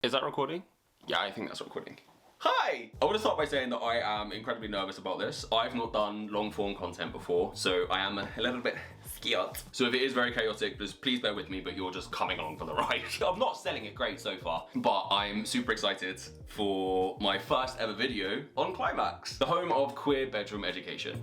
Is that recording? Yeah, I think that's recording. Hi! I want to start by saying that I am incredibly nervous about this. I've not done long form content before, so I am a little bit scared. So if it is very chaotic, just please bear with me, but you're just coming along for the ride. I'm not selling it great so far, but I'm super excited for my first ever video on Climax, the home of queer bedroom education.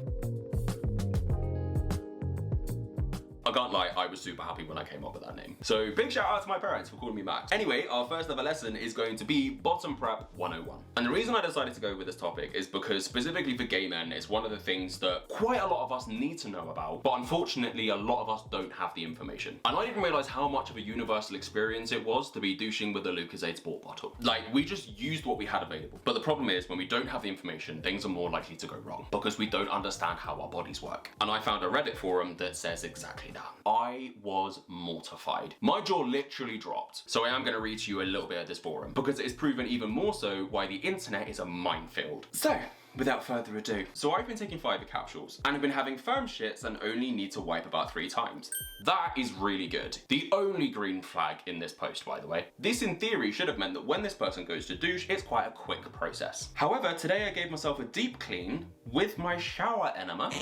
I can't lie, I was super happy when I came up with that name. So big shout out to my parents for calling me Max. Anyway, our first ever lesson is going to be Bottom Prep 101. And the reason I decided to go with this topic is because specifically for gay men, it's one of the things that quite a lot of us need to know about, but unfortunately a lot of us don't have the information. And I didn't realize how much of a universal experience it was to be douching with a Lucozade sport bottle. Like, we just used what we had available. But the problem is, when we don't have the information, things are more likely to go wrong because we don't understand how our bodies work. And I found a Reddit forum that says exactly that. I was mortified. My jaw literally dropped. So I am going to read to you a little bit of this forum because it is proven even more so why the internet is a minefield. So, without further ado, so I've been taking fibre capsules and have been having firm shits and only need to wipe about 3 times. That is really good. The only green flag in this post, by the way. This in theory should have meant that when this person goes to douche, it's quite a quick process. However, today I gave myself a deep clean with my shower enema,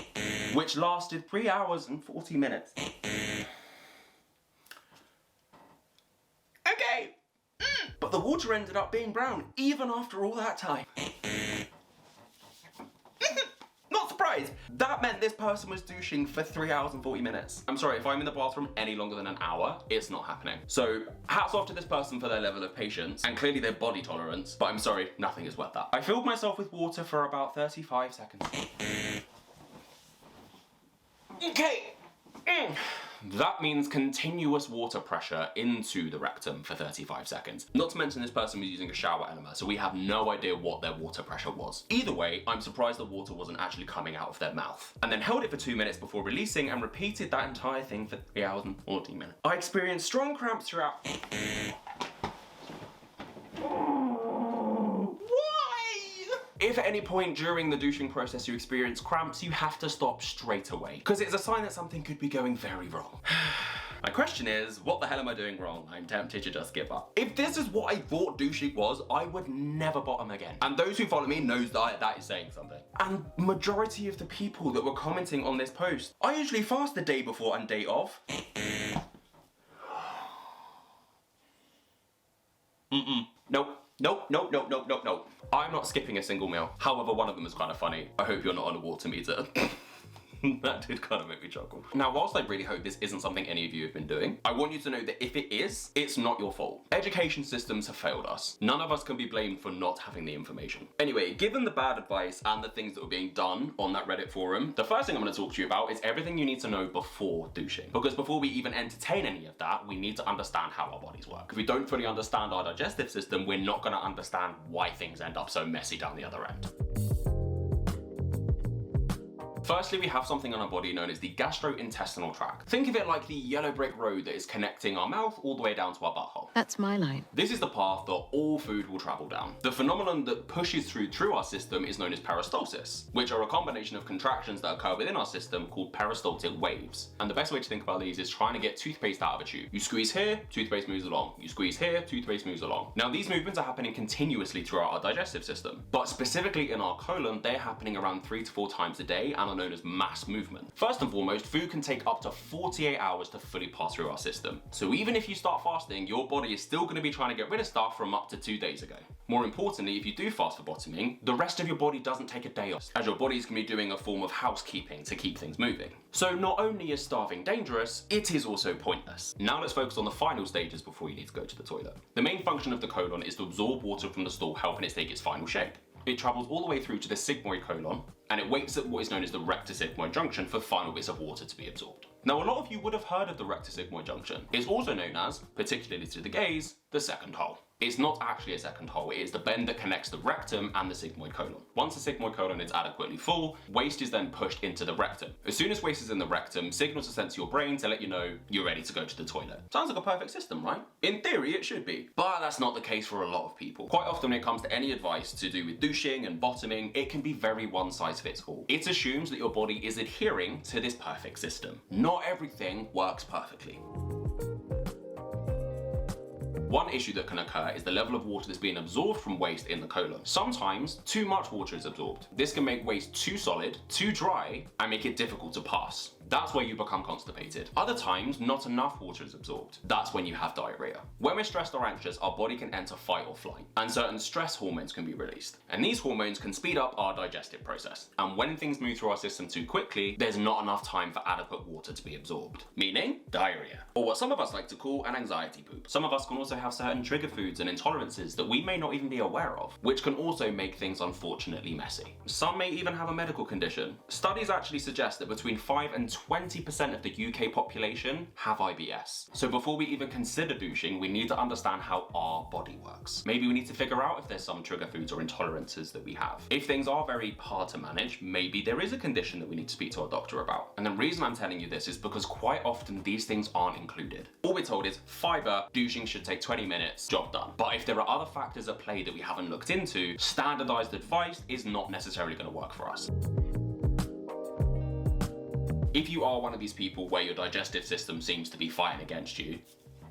which lasted 3 hours and 40 minutes. Okay. But the water ended up being brown, even after all that time. Not surprised. That meant this person was douching for 3 hours and 40 minutes. I'm sorry, if I'm in the bathroom any longer than an hour, it's not happening. So hats off to this person for their level of patience and clearly their body tolerance, but I'm sorry, nothing is worth that. I filled myself with water for about 35 seconds. Okay. That means continuous water pressure into the rectum for 35 seconds. Not to mention this person was using a shower enema, so we have no idea what their water pressure was. Either way, I'm surprised the water wasn't actually coming out of their mouth. And then held it for 2 minutes before releasing and repeated that entire thing for 3 hours and 40 minutes. I experienced strong cramps throughout. If at any point during the douching process you experience cramps, you have to stop straight away, because it's a sign that something could be going very wrong. My question is, what the hell am I doing wrong? I'm tempted to just give up. If this is what I thought douching was, I would never bottom again. And those who follow me knows that is saying something. And majority of the people that were commenting on this post, I usually fast the day before and day of. Nope. Nope. I'm not skipping a single meal. However, one of them is kind of funny. I hope you're not on a water meter. That did kind of make me chuckle. Now, whilst I really hope this isn't something any of you have been doing, I want you to know that if it is, it's not your fault. Education systems have failed us. None of us can be blamed for not having the information. Anyway, given the bad advice and the things that were being done on that Reddit forum, the first thing I'm going to talk to you about is everything you need to know before douching. Because before we even entertain any of that, we need to understand how our bodies work. If we don't fully understand our digestive system, we're not going to understand why things end up so messy down the other end. Firstly, we have something on our body known as the gastrointestinal tract. Think of it like the yellow brick road that is connecting our mouth all the way down to our butthole. That's my line. This is the path that all food will travel down. The phenomenon that pushes through our system is known as peristalsis, which are a combination of contractions that occur within our system called peristaltic waves. And the best way to think about these is trying to get toothpaste out of a tube. You squeeze here, toothpaste moves along. You squeeze here, toothpaste moves along. Now, these movements are happening continuously throughout our digestive system, but specifically in our colon, they're happening around 3 to 4 times a day and are known as mass movement. First and foremost, food can take up to 48 hours to fully pass through our system. So even if you start fasting, your body is still going to be trying to get rid of stuff from up to 2 days ago. More importantly, if you do fast for bottoming, the rest of your body doesn't take a day off, as your body is going to be doing a form of housekeeping to keep things moving. So not only is starving dangerous, it is also pointless. Now let's focus on the final stages before you need to go to the toilet. The main function of the colon is to absorb water from the stool, helping it take its final shape. It travels all the way through to the sigmoid colon, and it waits at what is known as the rectosigmoid junction for final bits of water to be absorbed. Now, a lot of you would have heard of the rectosigmoid junction. It's also known as, particularly to the gays, the second hole. It's not actually a second hole, it is the bend that connects the rectum and the sigmoid colon. Once the sigmoid colon is adequately full, waste is then pushed into the rectum. As soon as waste is in the rectum, signals are sent to your brain to let you know you're ready to go to the toilet. Sounds like a perfect system, right? In theory, it should be. But that's not the case for a lot of people. Quite often when it comes to any advice to do with douching and bottoming, it can be very one size fits all. It assumes that your body is adhering to this perfect system. Not everything works perfectly. One issue that can occur is the level of water that's being absorbed from waste in the colon. Sometimes too much water is absorbed. This can make waste too solid, too dry, and make it difficult to pass. That's where you become constipated. Other times, not enough water is absorbed. That's when you have diarrhea. When we're stressed or anxious, our body can enter fight or flight, and certain stress hormones can be released. And these hormones can speed up our digestive process. And when things move through our system too quickly, there's not enough time for adequate water to be absorbed, meaning diarrhea. Or what some of us like to call an anxiety poop. Some of us can also have certain trigger foods and intolerances that we may not even be aware of, which can also make things unfortunately messy. Some may even have a medical condition. Studies actually suggest that between 5 and 20% of the UK population have IBS. So before we even consider douching, we need to understand how our body works. Maybe we need to figure out if there's some trigger foods or intolerances that we have. If things are very hard to manage, maybe there is a condition that we need to speak to our doctor about. And the reason I'm telling you this is because quite often these things aren't included. All we're told is fibre, douching should take 20 minutes, job done. But if there are other factors at play that we haven't looked into, standardized advice is not necessarily going to work for us. If you are one of these people where your digestive system seems to be fighting against you,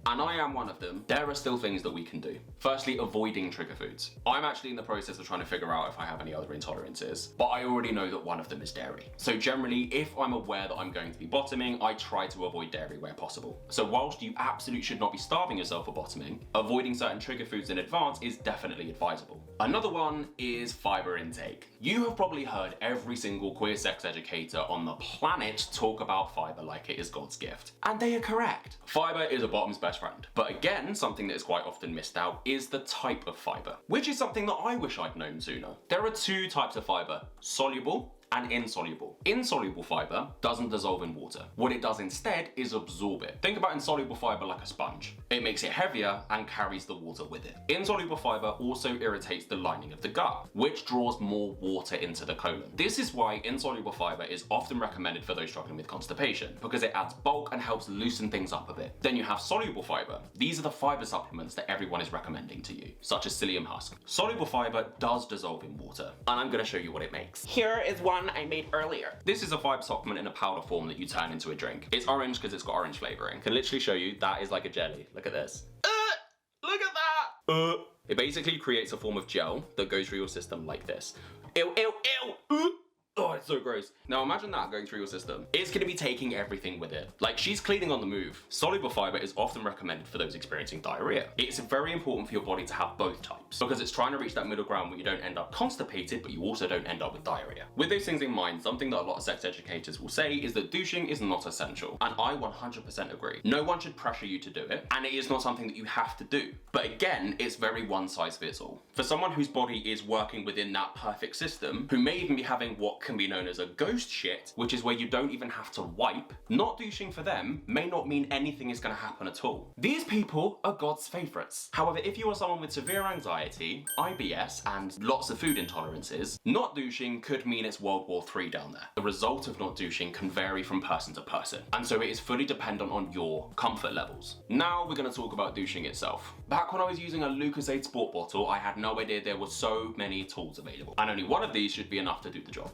and I am one of them, there are still things that we can do. Firstly, avoiding trigger foods. I'm actually in the process of trying to figure out if I have any other intolerances, but I already know that one of them is dairy. So generally, if I'm aware that I'm going to be bottoming, I try to avoid dairy where possible. So whilst you absolutely should not be starving yourself for bottoming, avoiding certain trigger foods in advance is definitely advisable. Another one is fibre intake. You have probably heard every single queer sex educator on the planet talk about fibre like it is God's gift. And they are correct. Fibre is a bottom's best friend. But again, something that is quite often missed out is the type of fibre, which is something that I wish I'd known sooner. There are two types of fibre: soluble and insoluble. Insoluble fibre doesn't dissolve in water. What it does instead is absorb it. Think about insoluble fibre like a sponge. It makes it heavier and carries the water with it. Insoluble fibre also irritates the lining of the gut, which draws more water into the colon. This is why insoluble fibre is often recommended for those struggling with constipation, because it adds bulk and helps loosen things up a bit. Then you have soluble fibre. These are the fibre supplements that everyone is recommending to you, such as psyllium husk. Soluble fibre does dissolve in water, and I'm going to show you what it makes. Here is one I made earlier. This is a fibre supplement in a powder form that you turn into a drink. It's orange because it's got orange flavouring. Can literally show you that is like a jelly. Look at this. Look at that! It basically creates a form of gel that goes through your system like this. Ew, ew, ew! Oh, it's so gross. Now imagine that going through your system. It's gonna be taking everything with it. Like, she's cleaning on the move. Soluble fibre is often recommended for those experiencing diarrhea. It's very important for your body to have both types, because it's trying to reach that middle ground where you don't end up constipated, but you also don't end up with diarrhea. With those things in mind, something that a lot of sex educators will say is that douching is not essential. And I 100% agree. No one should pressure you to do it, and it is not something that you have to do. But again, it's very one size fits all. For someone whose body is working within that perfect system, who may even be having what can be known as a ghost shit, which is where you don't even have to wipe, not douching for them may not mean anything is going to happen at all. These people are God's favourites. However, if you are someone with severe anxiety, IBS, and lots of food intolerances, not douching could mean it's World War III down there. The result of not douching can vary from person to person, and so it is fully dependent on your comfort levels. Now we're going to talk about douching itself. Back when I was using a Lucozade Sport bottle, I had no idea there were so many tools available, and only one of these should be enough to do the job.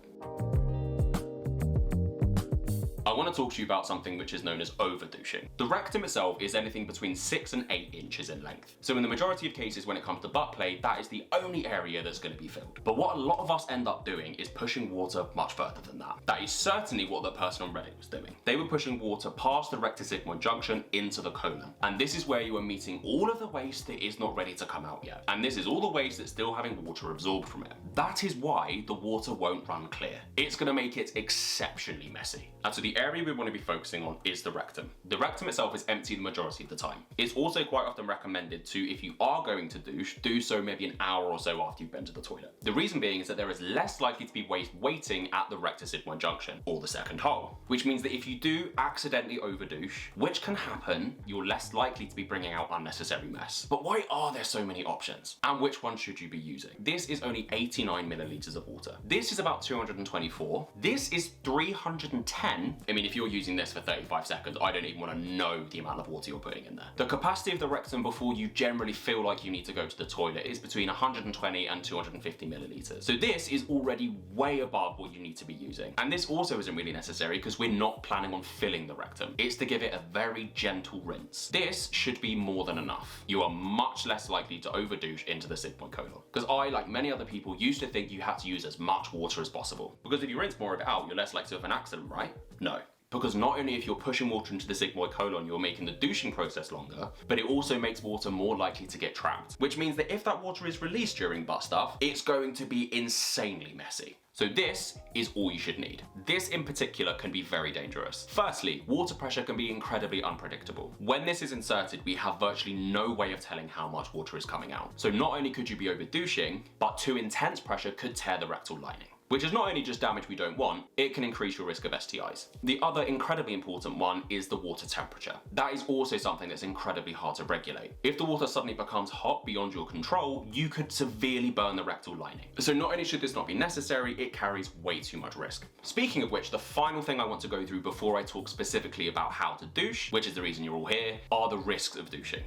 I want to talk to you about something which is known as overdouching. The rectum itself is anything between 6 and 8 inches in length. So in the majority of cases when it comes to butt play, that is the only area that's going to be filled. But what a lot of us end up doing is pushing water much further than that. That is certainly what the person on Reddit was doing. They were pushing water past the rectosigmoid junction into the colon. And this is where you are meeting all of the waste that is not ready to come out yet. And this is all the waste that's still having water absorbed from it. That is why the water won't run clear. It's going to make it exceptionally messy. And so the area we want to be focusing on is the rectum. The rectum itself is empty the majority of the time. It's also quite often recommended to, if you are going to douche, do so maybe an hour or so after you've been to the toilet. The reason being is that there is less likely to be waste waiting at the rectosigmoid junction, or the second hole, which means that if you do accidentally overdouche, which can happen, you're less likely to be bringing out unnecessary mess. But why are there so many options? And which one should you be using? This is only 89 milliliters of water. This is about 224. This is 310, I mean, if you're using this for 35 seconds, I don't even want to know the amount of water you're putting in there. The capacity of the rectum before you generally feel like you need to go to the toilet is between 120 and 250 milliliters. So this is already way above what you need to be using. And this also isn't really necessary because we're not planning on filling the rectum. It's to give it a very gentle rinse. This should be more than enough. You are much less likely to overdouche into the sigmoid colon. Because I, like many other people, used to think you had to use as much water as possible. Because if you rinse more of it out, you're less likely to have an accident, right? No. Because not only if you're pushing water into the sigmoid colon, you're making the douching process longer, but it also makes water more likely to get trapped. Which means that if that water is released during butt stuff, it's going to be insanely messy. So this is all you should need. This in particular can be very dangerous. Firstly, water pressure can be incredibly unpredictable. When this is inserted, we have virtually no way of telling how much water is coming out. So not only could you be overdouching, but too intense pressure could tear the rectal lining. Which is not only just damage we don't want, it can increase your risk of STIs. The other incredibly important one is the water temperature. That is also something that's incredibly hard to regulate. If the water suddenly becomes hot beyond your control, you could severely burn the rectal lining. So not only should this not be necessary, it carries way too much risk. Speaking of which, the final thing I want to go through before I talk specifically about how to douche, which is the reason you're all here, are the risks of douching.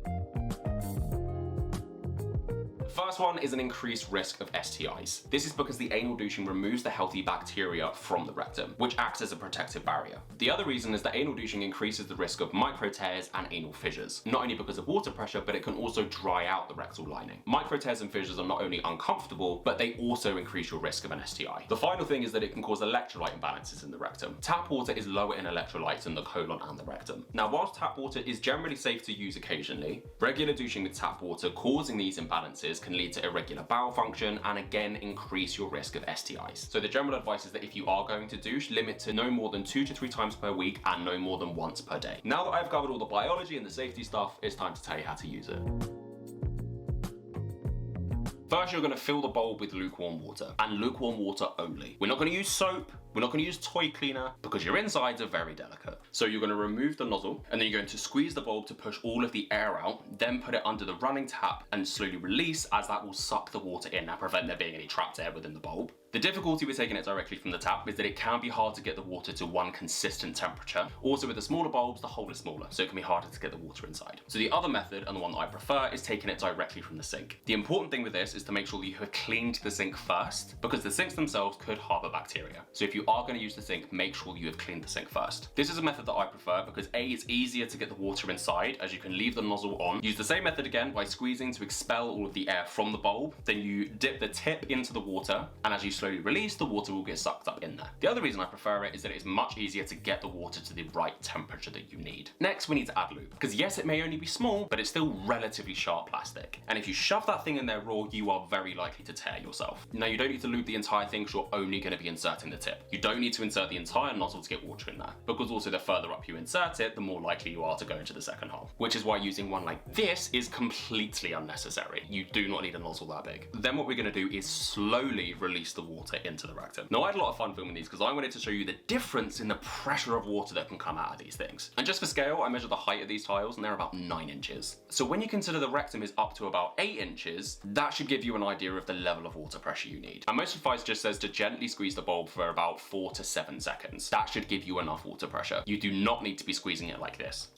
First one is an increased risk of STIs. This is because the anal douching removes the healthy bacteria from the rectum, which acts as a protective barrier. The other reason is that anal douching increases the risk of micro tears and anal fissures, not only because of water pressure, but it can also dry out the rectal lining. Micro tears and fissures are not only uncomfortable, but they also increase your risk of an STI. The final thing is that it can cause electrolyte imbalances in the rectum. Tap water is lower in electrolytes than the colon and the rectum. Now, whilst tap water is generally safe to use occasionally, regular douching with tap water causing these imbalances can lead to irregular bowel function and again increase your risk of STIs. So the general advice is that if you are going to douche, limit to no more than 2 to 3 times per week and no more than once per day. Now that I've covered all the biology and the safety stuff, it's time to tell you how to use it. First, you're going to fill the bowl with lukewarm water, and lukewarm water only. We're not going to use soap, we're not going to use toy cleaner, because your insides are very delicate. So you're going to remove the nozzle, and then you're going to squeeze the bulb to push all of the air out, then put it under the running tap and slowly release, as that will suck the water in and prevent there being any trapped air within the bulb. The difficulty with taking it directly from the tap is that it can be hard to get the water to one consistent temperature. Also, with the smaller bulbs, the hole is smaller, so it can be harder to get the water inside. So the other method, and the one that I prefer, is taking it directly from the sink. The important thing with this is to make sure that you have cleaned the sink first, because the sinks themselves could harbor bacteria. So if you are going to use the sink, make sure you have cleaned the sink first. This is a method that I prefer because A, it's easier to get the water inside, as you can leave the nozzle on. Use the same method again by squeezing to expel all of the air from the bulb. Then you dip the tip into the water, and as you slowly release, the water will get sucked up in there. The other reason I prefer it is that it's much easier to get the water to the right temperature that you need. Next, we need to add lube, because yes, it may only be small, but it's still relatively sharp plastic. And if you shove that thing in there raw, you are very likely to tear yourself. Now, you don't need to lube the entire thing because you're only going to be inserting the tip. You don't need to insert the entire nozzle to get water in there, because also the further up you insert it, the more likely you are to go into the second hole. Which is why using one like this is completely unnecessary. You do not need a nozzle that big. Then what we're going to do is slowly release the water into the rectum. Now, I had a lot of fun filming these because I wanted to show you the difference in the pressure of water that can come out of these things. And just for scale, I measured the height of these tiles and they're about 9 inches. So when you consider the rectum is up to about 8 inches, that should give you an idea of the level of water pressure you need. And most advice just says to gently squeeze the bulb for about 4 to 7 seconds. That should give you enough water pressure. You do not need to be squeezing it like this.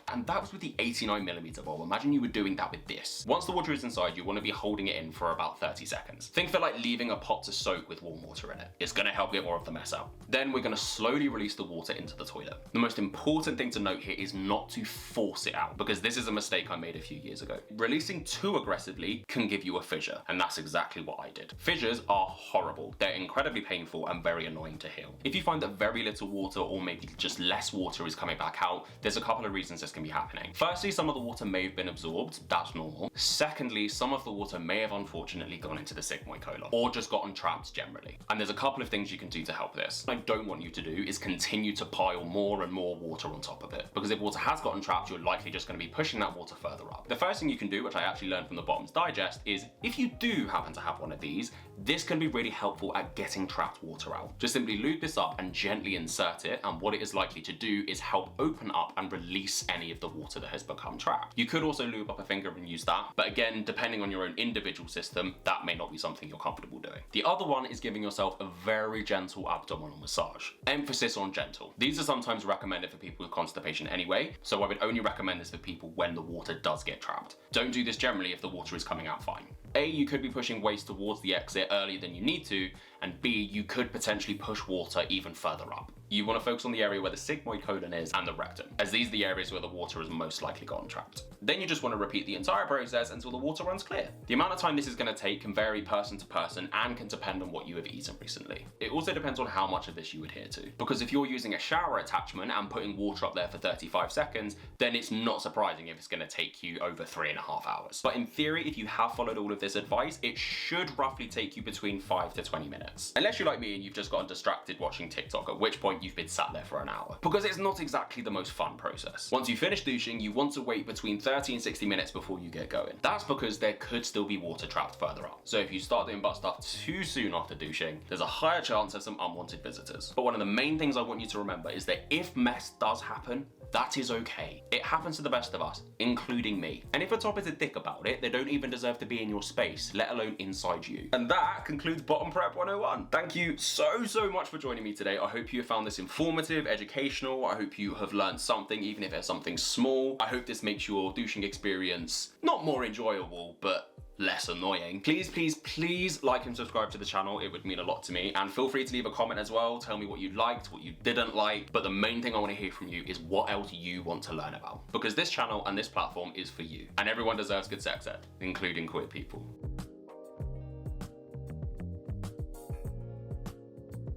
And that was with the 89mm bulb. Imagine you were doing that with this. Once the water is inside, you want to be holding it in for about 30 seconds. Think of it like leaving a pot to soak with warm water in it. It's going to help get more of the mess out. Then we're going to slowly release the water into the toilet. The most important thing to note here is not to force it out, because this is a mistake I made a few years ago. Releasing too aggressively can give you a fissure, and that's exactly what I did. Fissures are horrible. They're incredibly painful and very annoying to heal. If you find that very little water or maybe just less water is coming back out, there's a couple of reasons this can be happening. Firstly, some of the water may have been absorbed. That's normal. Secondly, some of the water may have unfortunately gone into the sigmoid colon or just gotten trapped generally. And there's a couple of things you can do to help this. What I don't want you to do is continue to pile more and more water on top of it, because if water has gotten trapped, you're likely just going to be pushing that water further up. The first thing you can do, which I actually learned from the Bottoms Digest, is if you do happen to have one of these, this can be really helpful at getting trapped water out. Just simply lube this up and gently insert it, and what it is likely to do is help open up and release any of of the water that has become trapped. You could also lube up a finger and use that, but again, depending on your own individual system, that may not be something you're comfortable doing. The other one is giving yourself a very gentle abdominal massage. Emphasis on gentle. These are sometimes recommended for people with constipation anyway, so I would only recommend this for people when the water does get trapped. Don't do this generally if the water is coming out fine. A, you could be pushing waste towards the exit earlier than you need to, and B, you could potentially push water even further up. You want to focus on the area where the sigmoid colon is and the rectum, as these are the areas where the water has most likely gotten trapped. Then you just want to repeat the entire process until the water runs clear. The amount of time this is going to take can vary person to person and can depend on what you have eaten recently. It also depends on how much of this you adhere to, because if you're using a shower attachment and putting water up there for 35 seconds, then it's not surprising if it's going to take you over 3.5 hours. But in theory, if you have followed all of this advice, it should roughly take you between 5 to 20 minutes. Unless you're like me and you've just gotten distracted watching TikTok, at which point you've been sat there for an hour. Because it's not exactly the most fun process. Once you finish douching, you want to wait between 30 and 60 minutes before you get going. That's because there could still be water trapped further up. So if you start doing butt stuff too soon after douching, there's a higher chance of some unwanted visitors. But one of the main things I want you to remember is that if mess does happen, that is okay. It happens to the best of us, including me. And if a top is a dick about it, they don't even deserve to be in your space, let alone inside you. And that concludes Bottom Prep 101. Thank you so much for joining me today. I hope you have found this informative, educational. I hope you have learned something, even if it's something small. I hope this makes your douching experience not more enjoyable, but less annoying. Please like and subscribe to the channel. It would mean a lot to me. And feel free to leave a comment as well. Tell me what you liked, what you didn't like. But the main thing I want to hear from you is what else you want to learn about. Because this channel and this platform is for you. And everyone deserves good sex ed, including queer people.